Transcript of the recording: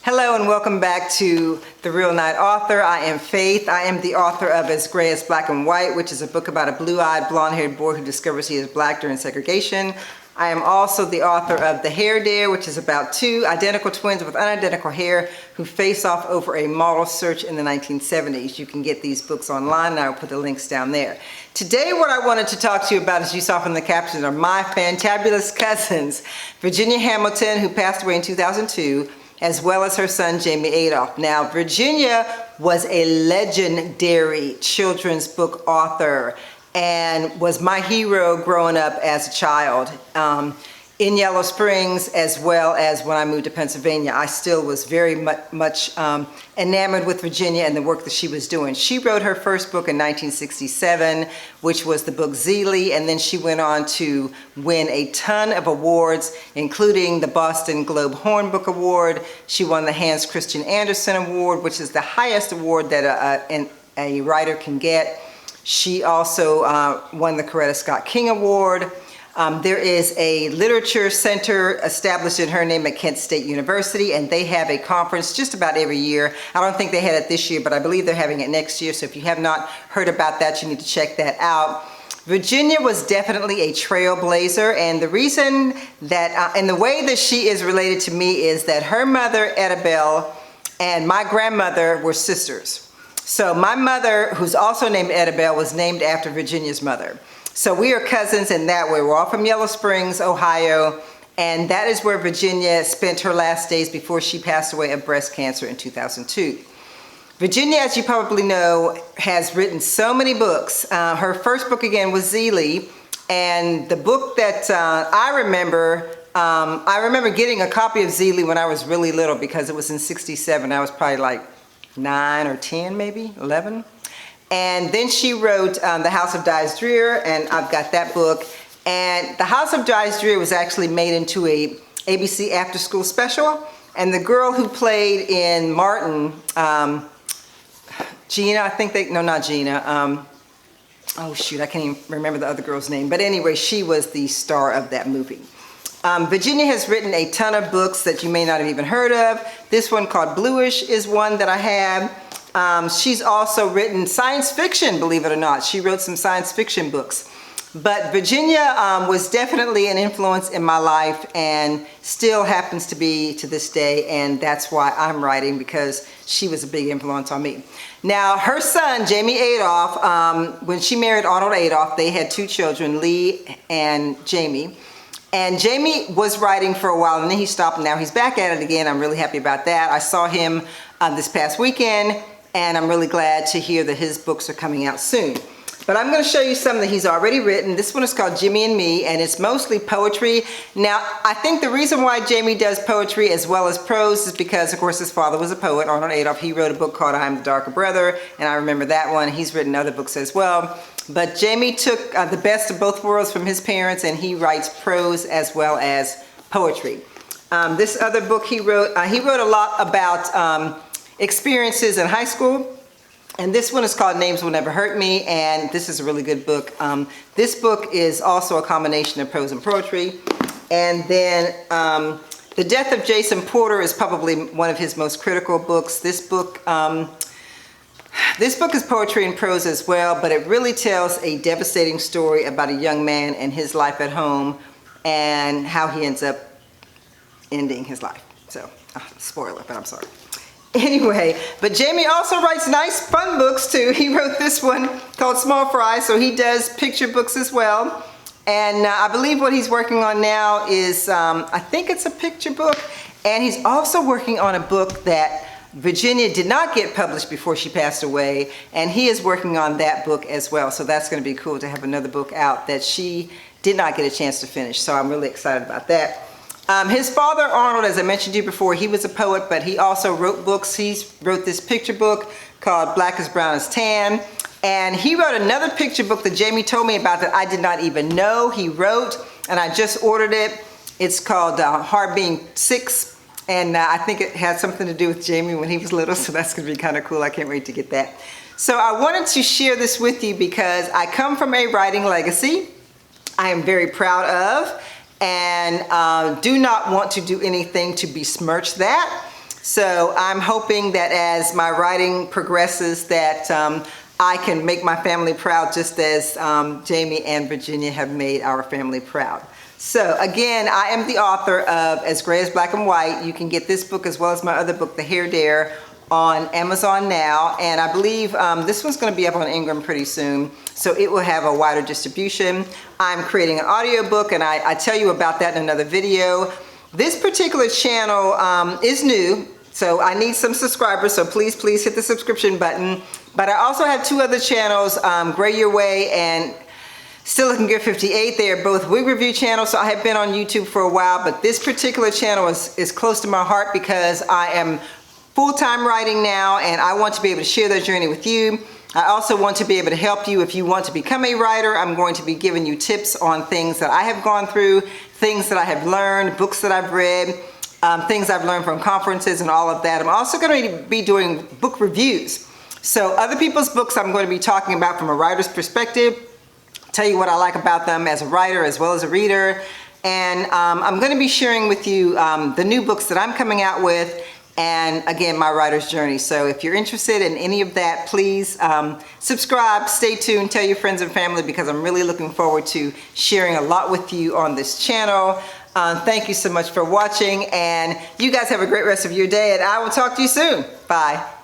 Hello and welcome back to The Real Night Author. I am Faith. I am the author of As Gray as Black and White, which is a book about a blue-eyed, blonde-haired boy who discovers he is black during segregation. I am also the author of The Hair Dare, which is about two identical twins with unidentical hair who face off over a model search in the 1970s. You can get these books online and I will put the links down there. Today what I wanted to talk to you about, as you saw from the captions, are my fantabulous cousins, Virginia Hamilton, who passed away in 2002, as well as her son, Jamie Adolph. Now, Virginia was a legendary children's book author and was my hero growing up as a child. In Yellow Springs, as well as when I moved to Pennsylvania, I still was very much enamored with Virginia and the work that she was doing. She wrote her first book in 1967, which was the book Zeeley, and then she went on to win a ton of awards, including the Boston Globe Horn Book Award. She won the Hans Christian Andersen Award, which is the highest award that a writer can get. She also won the Coretta Scott King Award. There is a literature center established in her name at Kent State University, and they have a conference just about every year. I don't think they had it this year, but I believe they're having it next year. So if you have not heard about that, you need to check that out. Virginia was definitely a trailblazer, and the reason that, and the way that she is related to me is that her mother, Etta Bell, and my grandmother were sisters. So my mother, who's also named Etta Bell, was named after Virginia's mother. So we are cousins in that way. We're all from Yellow Springs, Ohio, and that is where Virginia spent her last days before she passed away of breast cancer in 2002. Virginia, as you probably know, has written so many books. Her first book, again, was Zeeley, and the book that I remember getting a copy of Zeeley when I was really little because it was in '67. I was probably like 9 or 10, maybe 11. And then she wrote The House of Dyes Dreer, and I've got that book. And The House of Dyes Dreer was actually made into a ABC after-school special. And the girl who played in Martin, Gina, I think they, no, not Gina. Oh shoot, I can't even remember the other girl's name. But anyway, she was the star of that movie. Virginia has written a ton of books that you may not have even heard of. This one called Bluish is one that I have. She's also written science fiction, believe it or not. She wrote some science fiction books. But Virginia was definitely an influence in my life and still happens to be to this day, and that's why I'm writing, because she was a big influence on me. Now, her son, Jamie Adolph, when she married Arnold Adolph, they had two children, Lee and Jamie. And Jamie was writing for a while, and then he stopped, and now he's back at it again. I'm really happy about that. I saw him this past weekend, and I'm really glad to hear that his books are coming out soon. But I'm going to show you some that he's already written. This one is called Jimmy and Me, and it's mostly poetry. Now, I think the reason why Jamie does poetry as well as prose is because, of course, his father was a poet, Arnold Adolph. He wrote a book called I Am the Darker Brother, and I remember that one. He's written other books as well. But Jamie took the best of both worlds from his parents, and he writes prose as well as poetry. This other book he wrote a lot about experiences in high school, and this one is called Names Will Never Hurt Me, and this is a really good book. This book is also a combination of prose and poetry. And then The Death of Jason Porter is probably one of his most critical books. This book is poetry and prose as well, but it really tells a devastating story about a young man and his life at home and how he ends up ending his life. So, spoiler, but I'm sorry. Anyway, but Jamie also writes nice, fun books too. He wrote this one called Small Fry, so he does picture books as well. And I believe what he's working on now is, I think it's a picture book, and he's also working on a book that Virginia did not get published before she passed away, and he is working on that book as well. So that's going to be cool to have another book out that she did not get a chance to finish. So I'm really excited about that. His father, Arnold, as I mentioned to you before, he was a poet, but he also wrote books. He wrote this picture book called Black as Brown as Tan. And he wrote another picture book that Jamie told me about that I did not even know he wrote, and I just ordered it. It's called Hard Being 6, and I think it had something to do with Jamie when he was little, so that's going to be kind of cool. I can't wait to get that. So I wanted to share this with you because I come from a writing legacy I am very proud of, and do not want to do anything to besmirch that. So I'm hoping that as my writing progresses that I can make my family proud just as Jamie and Virginia have made our family proud. So again, I am the author of As Gray as Black and White. You can get this book as well as my other book, The Hair Dare, on Amazon now, and I believe this one's going to be up on Ingram pretty soon, so it will have a wider distribution. I'm creating an audiobook, and I tell you about that in another video. This particular channel is new, so I need some subscribers, so please hit the subscription button. But I also have two other channels, Gray Your Way and Still Looking Good 58. They are both wig review channels, so I have been on YouTube for a while, but this particular channel is close to my heart because I am full-time writing now, and I want to be able to share that journey with you. I also want to be able to help you if you want to become a writer. I'm going to be giving you tips on things that I have gone through, things that I have learned, books that I've read, things I've learned from conferences and all of that. I'm also going to be doing book reviews. So other people's books I'm going to be talking about from a writer's perspective, tell you what I like about them as a writer as well as a reader. And I'm going to be sharing with you the new books that I'm coming out with, and again, my writer's journey. So if you're interested in any of that, please subscribe, stay tuned, tell your friends and family, because I'm really looking forward to sharing a lot with you on this channel. Thank you so much for watching, and you guys have a great rest of your day, and I will talk to you soon. Bye.